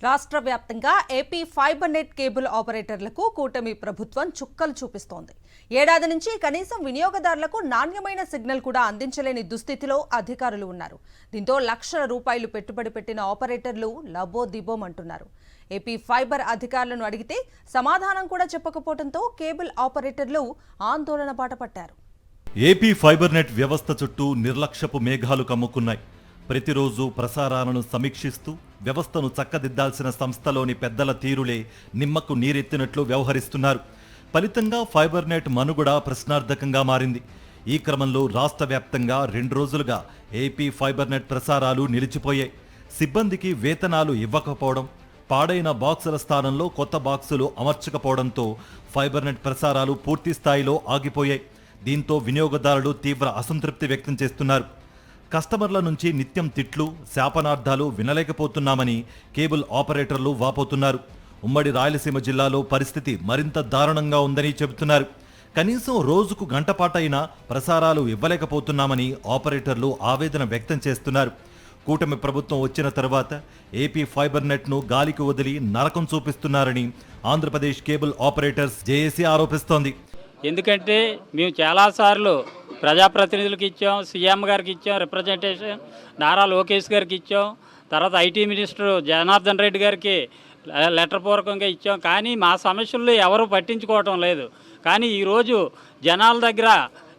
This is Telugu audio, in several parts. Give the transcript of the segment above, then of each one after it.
రాష్ట్ర వ్యాప్తంగా ఏపీ ఫైబర్ నెట్ కేబుల్ ఆపరేటర్లకు కూటమి ప్రభుత్వం చుక్కలు చూపిస్తోంది. ఏడాది నుంచి కనీసం వినియోగదారులకు నాణ్యమైన సిగ్నల్ కూడా అందించలేని దుస్థితిలో అధికారులు ఉన్నారు. దీంతో లక్షల రూపాయలు పెట్టుబడి పెట్టిన ఆపరేటర్లు లబోదిబోమంటున్నారు. ఏపీ ఫైబర్ అధికారులను అడిగితే సమాధానం కూడా చెప్పకపోవడంతో కేబుల్ ఆపరేటర్లు ఆందోళన బాట పట్టారు. ఏపీ ఫైబర్ నెట్ వ్యవస్థ చుట్టూ నిర్లక్ష్యపు మేఘాలు కమ్ముకున్నాయి. ప్రతిరోజు ప్రసారాలను సమీక్షిస్తూ వ్యవస్థను చక్కదిద్దాల్సిన సంస్థలోని పెద్దల తీరులే నిమ్మకు నీరెత్తినట్లు వ్యవహరిస్తున్నారు. ఫలితంగా ఫైబర్ నెట్ మనుగడ ప్రశ్నార్థకంగా మారింది. ఈ క్రమంలో రాష్ట్ర వ్యాప్తంగా 2 రోజులుగా ఏపీ ఫైబర్ నెట్ ప్రసారాలు నిలిచిపోయాయి. సిబ్బందికి వేతనాలు ఇవ్వకపోవడం, పాడైన బాక్సుల స్థానంలో కొత్త బాక్సులు అమర్చకపోవడంతో ఫైబర్ నెట్ ప్రసారాలు పూర్తి స్థాయిలో ఆగిపోయాయి. దీంతో వినియోగదారులు తీవ్ర అసంతృప్తి వ్యక్తం చేస్తున్నారు. కస్టమర్ల నుంచి నిత్యం తిట్లు, శాపనార్థాలు వినలేకపోతున్నామని కేబుల్ ఆపరేటర్లు వాపోతున్నారు. ఉమ్మడి రాయలసీమ జిల్లాలో పరిస్థితి మరింత దారుణంగా ఉందని చెబుతున్నారు. కనీసం రోజుకు గంటపాటైనా ప్రసారాలు ఇవ్వలేకపోతున్నామని ఆపరేటర్లు ఆవేదన వ్యక్తం చేస్తున్నారు. కూటమి ప్రభుత్వం వచ్చిన తర్వాత ఏపీ ఫైబర్ నెట్ను గాలికి వదిలి నరకం చూపిస్తున్నారని ఆంధ్రప్రదేశ్ కేబుల్ ఆపరేటర్స్ జేఏసీ ఆరోపిస్తోంది. ఎందుకంటే మేము చాలాసార్లు ప్రజాప్రతినిధులకు ఇచ్చాం, సీఎం గారికి ఇచ్చాం, రిప్రజెంటేషన్ నారా లోకేష్ గారికి ఇచ్చాం, తర్వాత ఐటీ మినిస్టర్ జనార్దన్ రెడ్డి గారికి లెటర్ పూర్వకంగా ఇచ్చాం. కానీ మా సమస్యలు ఎవరు పట్టించుకోవటం లేదు. కానీ ఈరోజు జనాల దగ్గర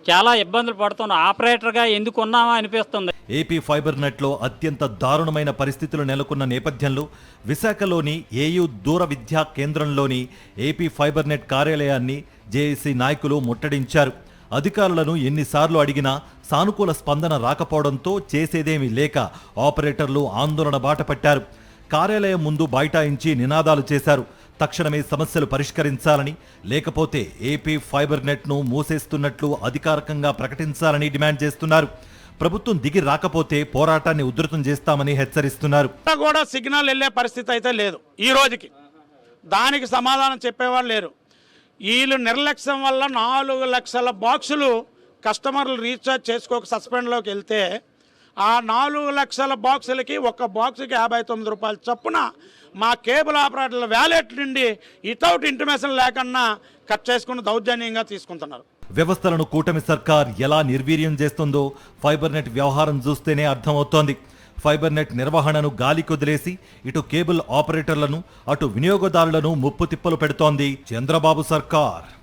చాలా ఇబ్బందులు పడుతున్న ఆపరేటర్గా ఎందుకు ఉన్నామా అనిపిస్తుంది. ఏపీ ఫైబర్ నెట్లో అత్యంత దారుణమైన పరిస్థితులు నెలకొన్న నేపథ్యంలో విశాఖలోని ఏయూ దూర విద్యా కేంద్రంలోని ఏపీ ఫైబర్ నెట్ కార్యాలయాన్ని జేఏసీ నాయకులు ముట్టడించారు. అధికారులను ఎన్నిసార్లు అడిగినా సానుకూల స్పందన రాకపోవడంతో చేసేదేమీ లేక ఆపరేటర్లు ఆందోళన బాట పట్టారు. కార్యాలయం ముందు బైఠాయించి నినాదాలు చేశారు. తక్షణమే సమస్యలు పరిష్కరించాలని, లేకపోతే ఏపీ ఫైబర్ నెట్ను మూసేస్తున్నట్లు అధికారికంగా ప్రకటించాలని డిమాండ్ చేస్తున్నారు. ప్రభుత్వం దిగి రాకపోతే పోరాటాన్ని ఉధృతం చేస్తామని హెచ్చరిస్తున్నారు. కూడా సిగ్నల్ వెళ్ళే పరిస్థితి అయితే లేదు. ఈ రోజుకి దానికి సమాధానం చెప్పేవాళ్ళు లేరు. వీళ్ళు నిర్లక్ష్యం వల్ల 4 లక్షల బాక్సులు కస్టమర్లు రీఛార్జ్ చేసుకోక సస్పెండ్లోకి వెళ్తే ఆ 4 లక్షల బాక్సులకి ఒక్క బాక్సుకి 59 రూపాయలు చొప్పున మా కేబుల్ ఆపరేటర్ల వ్యాలెట్ నుండి వితౌట్ ఇంటిమేషన్ లేకుండా కట్ చేసుకుని దౌర్జన్యంగా తీసుకుంటున్నారు. వ్యవస్థలను కూటమి సర్కార్ ఎలా నిర్వీర్యం చేస్తుందో ఫైబర్ నెట్ వ్యవహారం చూస్తేనే అర్థమవుతోంది. ఫైబర్ నెట్ నిర్వహణను గాలికి వదిలేసి ఇటు కేబుల్ ఆపరేటర్లను, అటు వినియోగదారులను ముప్పు తిప్పలు పెడుతోంది చంద్రబాబు సర్కార్.